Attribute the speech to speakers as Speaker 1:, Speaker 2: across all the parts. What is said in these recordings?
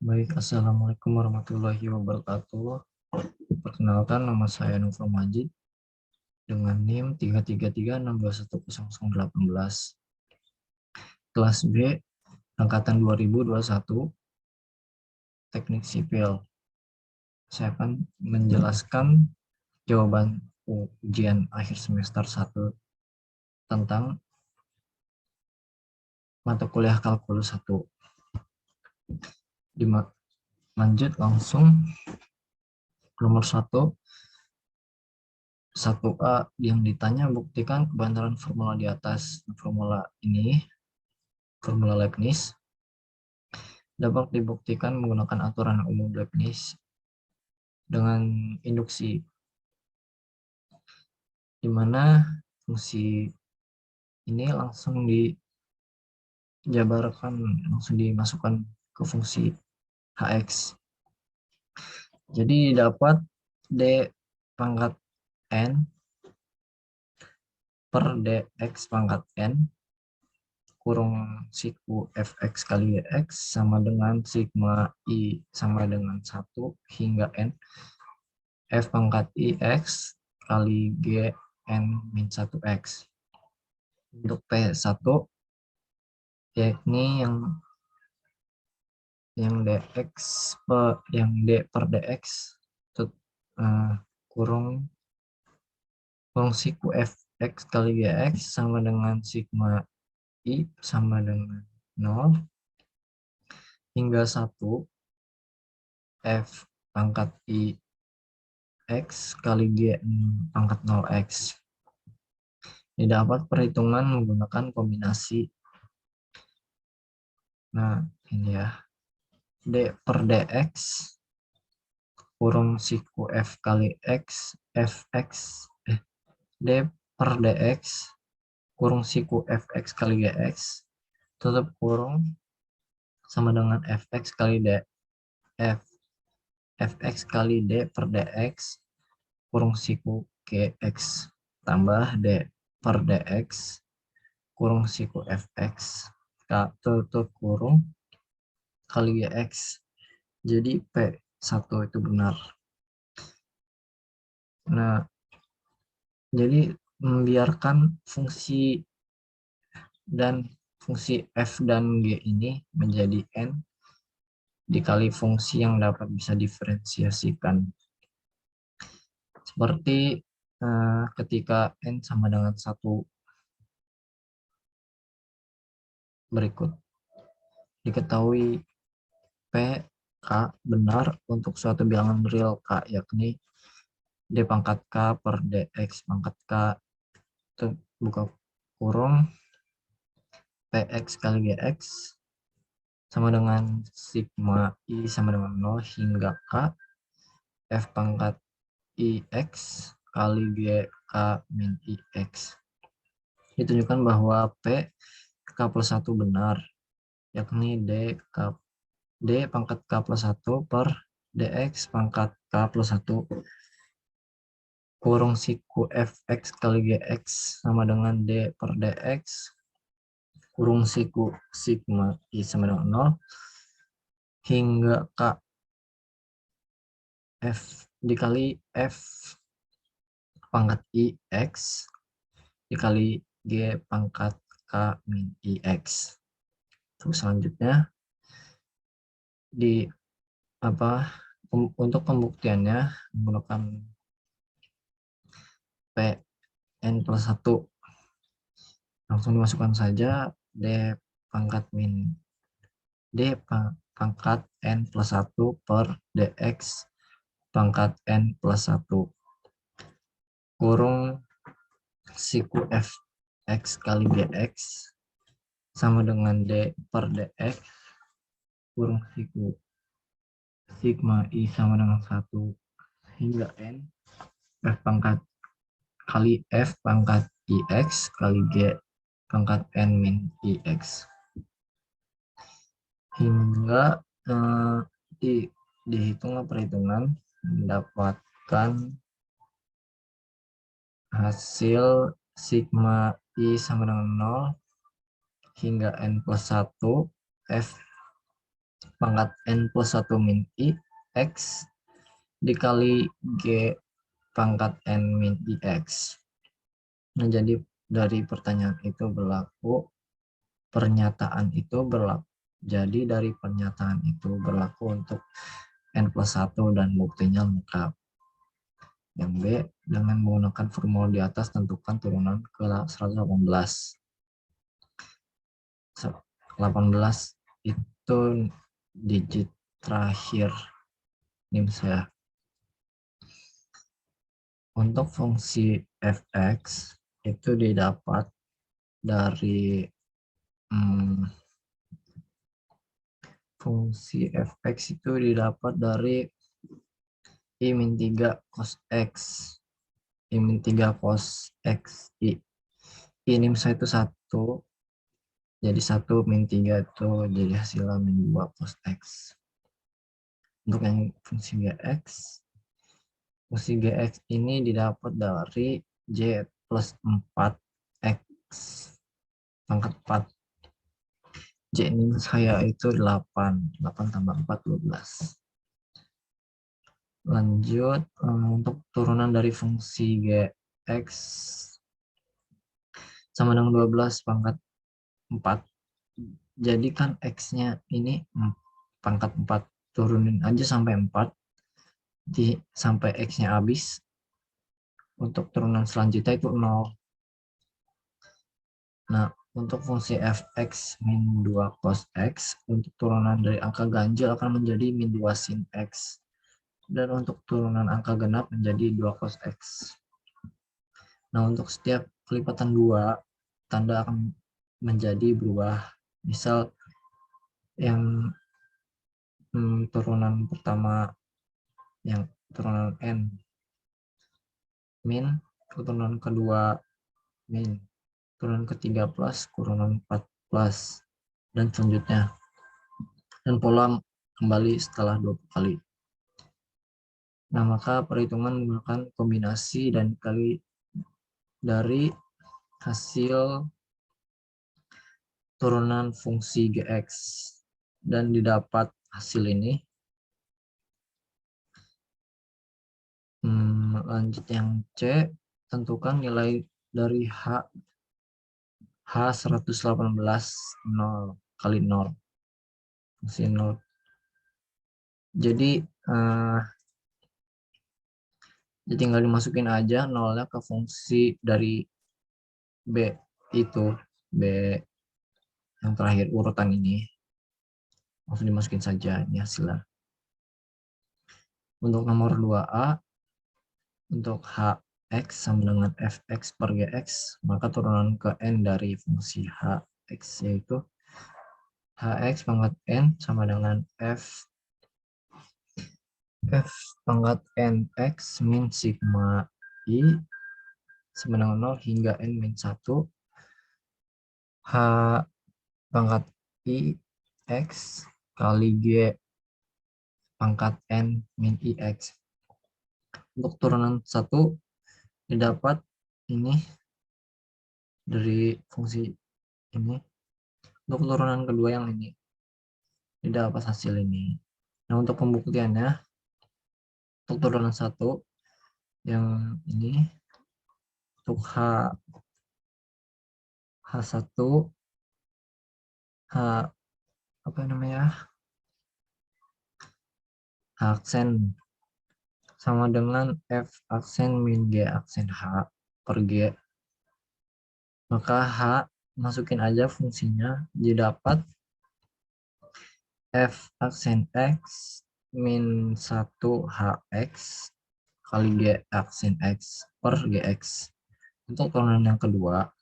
Speaker 1: Baik, Assalamualaikum warahmatullahi wabarakatuh. Perkenalkan, nama saya Nufro Majid dengan NIM 333621118. Kelas B, Angkatan 2021, Teknik Sipil. Saya akan menjelaskan jawaban ujian akhir semester 1 tentang mata kuliah kalkulus 1. Lanjut langsung nomor 1A yang ditanya, buktikan kebenaran formula di atas. Formula ini, formula Leibniz, dapat dibuktikan menggunakan aturan umum Leibniz dengan induksi, di mana fungsi ini langsung dijabarkan, langsung dimasukkan ke fungsi hx. Jadi dapat d pangkat n per dx pangkat n kurung siku fx kali dx sama dengan sigma i sama dengan 1 hingga n f pangkat ix kali g n min 1x. Untuk P1 yakni yang dx yang d per dx kurung siku fx kali gx sama dengan sigma i sama dengan 0 hingga 1 f pangkat i x kali g pangkat 0x. Didapat perhitungan menggunakan kombinasi. Nah, ini ya. D per dx kurung siku f kali x fx d per dx kurung siku fx kali gx tutup kurung sama dengan fx kali d fx kali d per dx kurung siku gx tambah d per dx kurung siku fx tutup kurung kali gx. Jadi P1 itu benar. Nah, jadi membiarkan fungsi f dan g ini menjadi n dikali fungsi yang dapat bisa diferensiasikan. Seperti ketika n sama dengan 1 berikut. Diketahui P, K benar untuk suatu bilangan real K, yakni D pangkat K per DX pangkat K itu buka kurung PX kali GX sama dengan sigma I sama dengan 0 hingga K F pangkat IX kali GK min IX. Ditunjukkan bahwa P K plus 1 benar, yakni D pangkat K plus 1 per DX pangkat K plus 1 kurung siku fx kali gx sama dengan d per dx kurung siku sigma i sama dengan 0 hingga k f dikali f pangkat ix dikali g pangkat k min ix. Terus selanjutnya untuk pembuktiannya menggunakan Pn plus 1 langsung dimasukkan saja d pangkat n plus 1 per dx pangkat n plus 1 kurung siku fx kali dx sama dengan d per dx kurung siku sigma i sama dengan 1 hingga n f pangkat kali f pangkat ix kali g pangkat n min ix hingga dihitunglah perhitungan mendapatkan hasil sigma i sama dengan 0 hingga n plus 1 f pangkat N plus 1 min I X dikali G pangkat N min I X. Nah, jadi dari pertanyaan itu berlaku, pernyataan itu berlaku. Jadi dari pernyataan itu berlaku untuk N plus 1 dan buktinya lengkap. Yang B, dengan menggunakan formula di atas, tentukan turunan ke 118. 18 itu digit terakhir NIM saya. Untuk fungsi fx itu didapat dari fungsi fx itu didapat dari I min 3 cos x. I min 3 cos x. I NIM saya itu 1. Jadi 1 min 3 itu jadi hasilnya min 2 cos x. Untuk yang fungsi gx, fungsi gx ini didapat dari j plus 4x pangkat 4. J ini saya itu 8. 8 tambah 4, 12. Lanjut, untuk turunan dari fungsi gx sama dengan 12 pangkat 4. Jadi kan x-nya ini pangkat 4. Turunin aja sampai 4. Sampai x-nya habis. Untuk turunan selanjutnya itu 0. Nah, untuk fungsi fx min 2 cos x, untuk turunan dari angka ganjil akan menjadi min 2 sin x. Dan untuk turunan angka genap menjadi 2 cos x. Nah, untuk setiap kelipatan 2, tanda akan menjadi berubah. Misal yang turunan pertama, yang turunan n, min, turunan kedua, min, turunan ketiga plus, turunan 4 plus, dan selanjutnya. Dan pola kembali setelah 20 kali. Nah, maka perhitungan menggunakan kombinasi dan kali dari hasil turunan fungsi gx. Dan didapat hasil ini. Lanjut yang C, tentukan nilai dari H118 0 kali 0. Fungsi 0. Jadi tinggal dimasukin aja nolnya ke fungsi dari B itu, B yang terakhir urutan ini. Langsung dimasukin saja, ini hasilnya. Untuk nomor 2A, untuk Hx sama dengan Fx per Gx, maka turunan ke N dari fungsi Hx yaitu Hx pangkat N sama dengan F pangkat Nx min sigma I sama dengan 0 hingga N min 1 H pangkat I X kali G pangkat N min IX. Untuk turunan 1 didapat ini dari fungsi ini. Untuk turunan kedua yang ini didapat hasil ini. Nah, untuk pembuktiannya, untuk turunan 1 yang ini, untuk H1 H apa namanya, H aksen sama dengan F aksen min G aksen H per G. Maka H masukin aja fungsinya, didapat F aksen X min 1 HX kali G aksen X per GX. Untuk turunan yang kedua,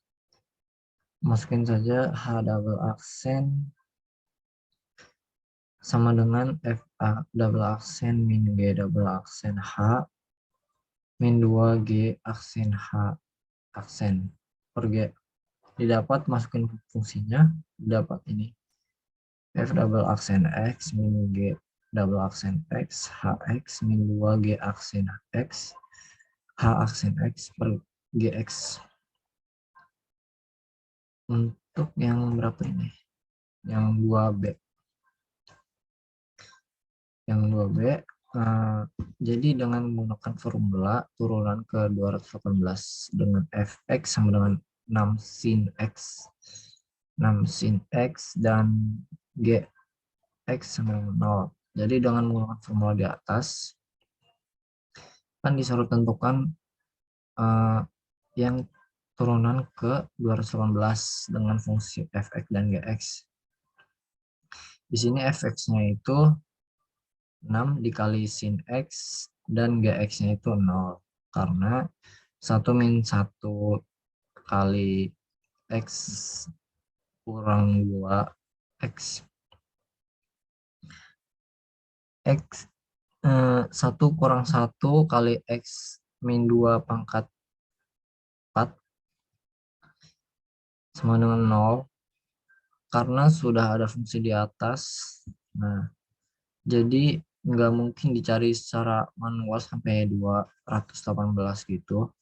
Speaker 1: masukin saja H double aksen sama dengan F double aksen min G double aksen H min 2G aksen H aksen per G. Didapat, masukin fungsinya, dapat ini. F double aksen X min G double aksen X HX min 2G aksen X H aksen X per GX. Untuk yang berapa ini? Yang 2B. Yang 2B, jadi dengan menggunakan formula turunan ke 218 dengan fx sama dengan 6 sin x. 6 sin x dan gx sama dengan 0. Jadi dengan menggunakan formula di atas, kan disuruh tentukan yang turunan ke 218 dengan fungsi fx dan gx. Di sini fx-nya itu 6 dikali sin x dan gx-nya itu 0. Karena 1 min 1 kali x kurang 2 x. X 1 kurang 1 kali x min 2 pangkat 4 sama dengan 0. Karena sudah ada fungsi di atas, nah jadi nggak mungkin dicari secara manual sampai 218 gitu.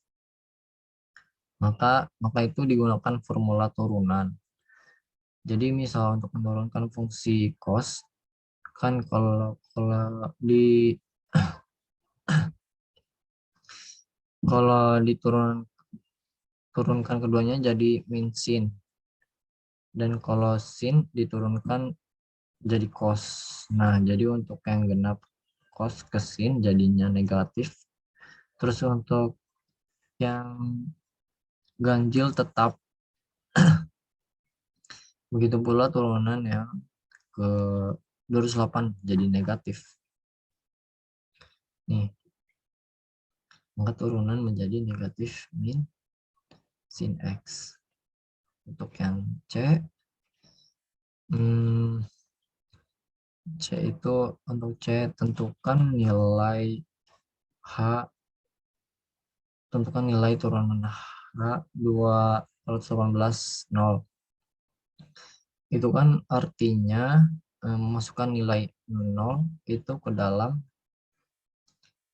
Speaker 1: Maka itu digunakan formula turunan. Jadi misal untuk menurunkan fungsi cos, kan kalau diturunkan keduanya jadi min sin. Dan kalau sin diturunkan jadi cos. Nah, jadi untuk yang genap cos ke sin jadinya negatif. Terus untuk yang ganjil tetap. Begitu pula turunan yang ke 208 jadi negatif. Nih, maka turunan menjadi negatif min sin x. Untuk yang C, C itu untuk C tentukan nilai turunan H 218 0. Itu kan artinya memasukkan nilai 0 itu ke dalam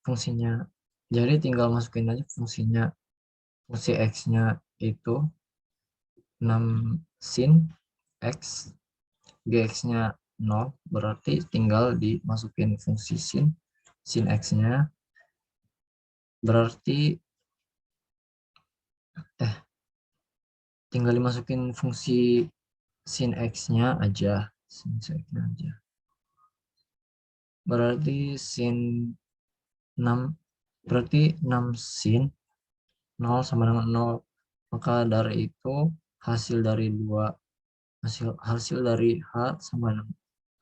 Speaker 1: fungsinya. Jadi tinggal masukin aja fungsinya. Fungsi x-nya itu 6 sin x, gx-nya 0, berarti tinggal dimasukin fungsi sin x-nya, berarti tinggal dimasukin fungsi sin x-nya aja, berarti sin 6, berarti 6 sin 0 sama dengan 0, maka dari itu hasil dari H sama dengan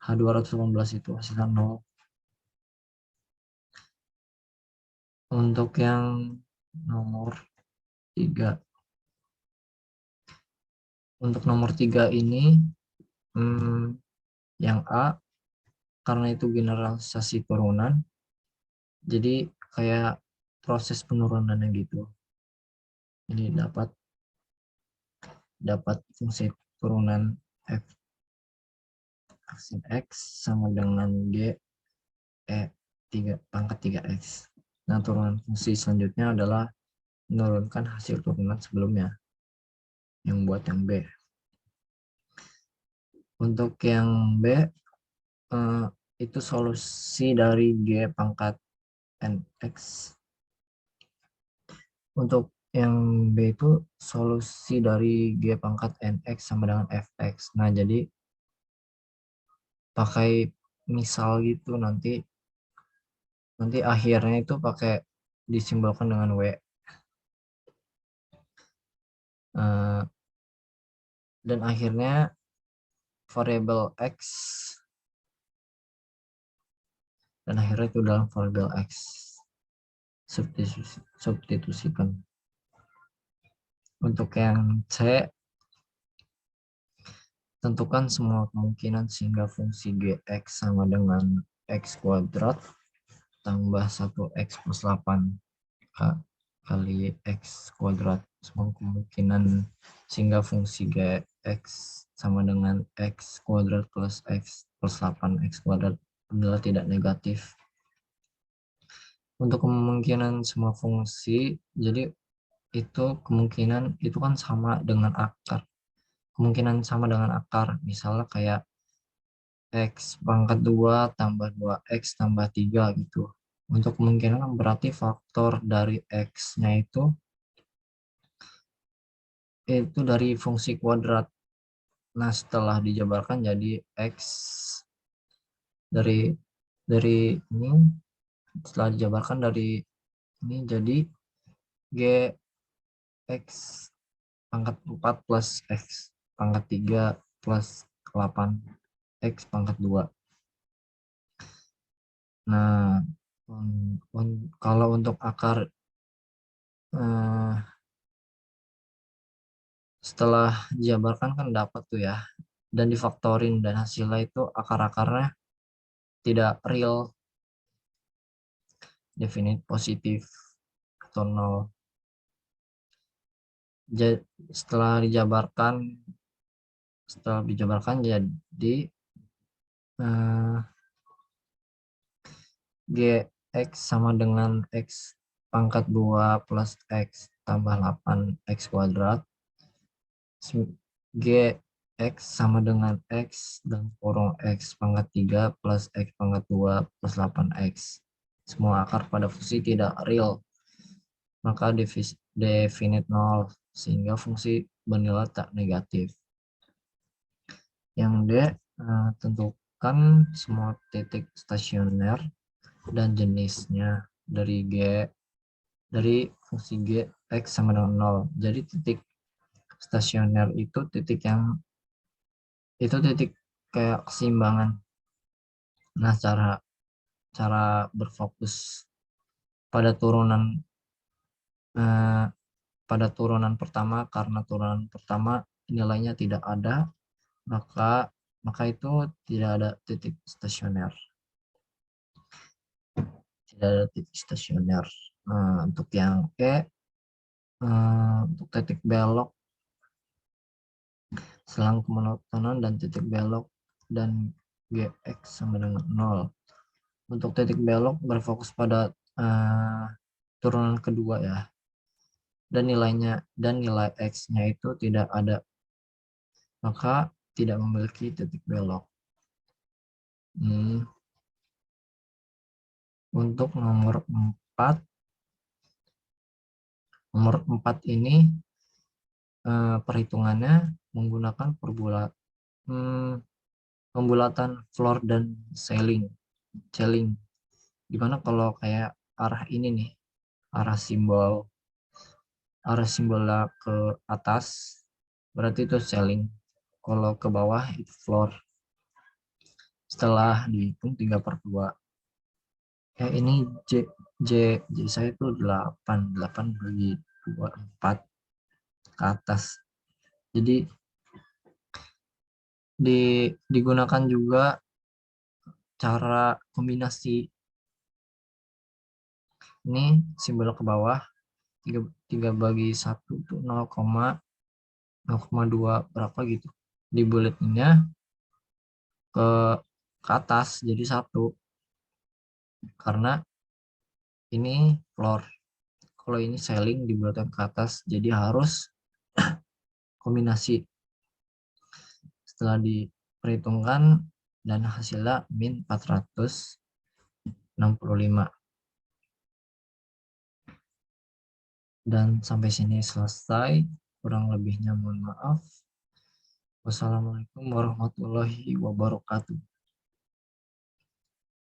Speaker 1: H218 itu hasilnya 0. Untuk yang nomor 3. Untuk nomor 3 ini yang A, karena itu generalisasi turunan, jadi kayak proses penurunannya gitu. Jadi dapat fungsi turunan f sin x sama dengan g 3 pangkat 3x. Nah, turunan fungsi selanjutnya adalah menurunkan hasil turunan sebelumnya, yang buat yang B. Untuk yang B, itu solusi dari G pangkat NX. Untuk yang B itu solusi dari G pangkat NX sama dengan Fx. Nah, jadi pakai misal gitu, nanti akhirnya itu pakai disimbolkan dengan W. Dan akhirnya variabel X, dan akhirnya itu dalam variabel X substitusikan. Untuk yang C, tentukan semua kemungkinan sehingga fungsi Gx sama dengan X kuadrat tambah 1X plus 8 kali X kuadrat. Semua kemungkinan sehingga fungsi Gx sama dengan X kuadrat plus X plus 8X kuadrat adalah tidak negatif. Untuk kemungkinan semua fungsi, jadi itu kemungkinan itu kan sama dengan akar. Kemungkinan sama dengan akar, misalnya kayak X pangkat 2 tambah 2X tambah 3 gitu. Untuk kemungkinan berarti faktor dari X-nya itu dari fungsi kuadrat. Nah, setelah dijabarkan jadi X dari ini, setelah dijabarkan dari ini jadi Gx pangkat 4 plus X pangkat 3 plus 8 X pangkat 2. Nah, kalau untuk akar setelah dijabarkan kan dapat tuh ya, dan difaktorin dan hasilnya itu akar-akarnya tidak real, definite positif atau nol. Setelah dijabarkan jadi Gx sama dengan X pangkat 2 plus X tambah 8 X kuadrat. Gx sama dengan X dan kurung X pangkat 3 plus X pangkat 2 plus 8X. Semua akar pada fungsi tidak real, maka definite nol, sehingga fungsi bernilai tak negatif. Yang D, tentukan semua titik stasioner dan jenisnya dari fungsi G X sama dengan 0. Jadi titik stasioner itu titik kayak keseimbangan. Nah, cara berfokus pada turunan pertama, karena turunan pertama nilainya tidak ada, maka itu tidak ada titik stasioner. Untuk yang E, untuk titik belok, selang kemonotonan dan titik belok dan Gx sama dengan 0. Untuk titik belok berfokus pada turunan kedua ya, dan nilai X-nya itu tidak ada, maka tidak memiliki titik belok. Untuk nomor 4 ini perhitungannya menggunakan pembulatan floor dan ceiling. Dimana kalau kayak arah ini nih, arah simbolnya ke atas berarti itu ceiling, kalau ke bawah itu floor. Setelah dihitung 3/2, ini J saya itu 8 bagi 2, 4 ke atas. Jadi digunakan juga cara kombinasi. Ini simbol ke bawah 3/1 itu 0,2 berapa gitu. Dibuletinnya ke atas jadi 1, karena ini floor. Kalau ini ceiling dibulatkan ke atas, jadi harus kombinasi. Setelah diperhitungkan dan hasilnya min 465. Dan sampai sini selesai. Kurang lebihnya mohon maaf. Wassalamualaikum warahmatullahi wabarakatuh.